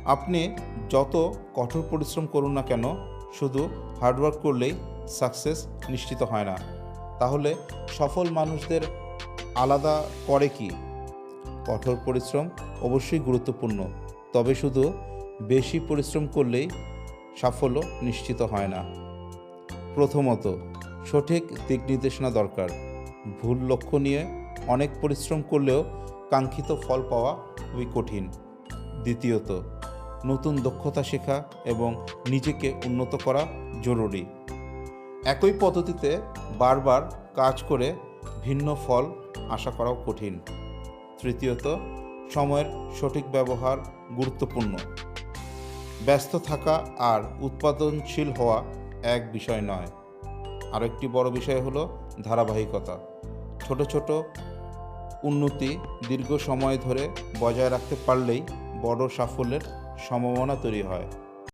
আপনি যত কঠোর পরিশ্রম করুন না কেন, শুধু হার্ডওয়ার্ক করলেই সাকসেস নিশ্চিত হয় না। তাহলে সফল মানুষদের আলাদা করে কি? কঠোর পরিশ্রম অবশ্যই গুরুত্বপূর্ণ, তবে শুধু বেশি পরিশ্রম করলেই সাফল্য নিশ্চিত হয় না। প্রথমত, সঠিক দিক নির্দেশনা দরকার। ভুল লক্ষ্য নিয়ে অনেক পরিশ্রম করলেও কাঙ্ক্ষিত ফল পাওয়া খুবই কঠিন। দ্বিতীয়ত, নতুন দক্ষতা শেখা এবং নিজেকে উন্নত করা জরুরি। একই পদ্ধতিতে বারবার কাজ করে ভিন্ন ফল আশা করাও কঠিন। তৃতীয়ত, সময়ের সঠিক ব্যবহার গুরুত্বপূর্ণ। ব্যস্ত থাকা আর উৎপাদনশীল হওয়া এক বিষয় নয়। আরেকটি বড় বিষয় হলো ধারাবাহিকতা। ছোট ছোট উন্নতি দীর্ঘ সময় ধরে বজায় রাখতে পারলেই বড় সাফল্যের সম্ভাবনা তৈরি হয়।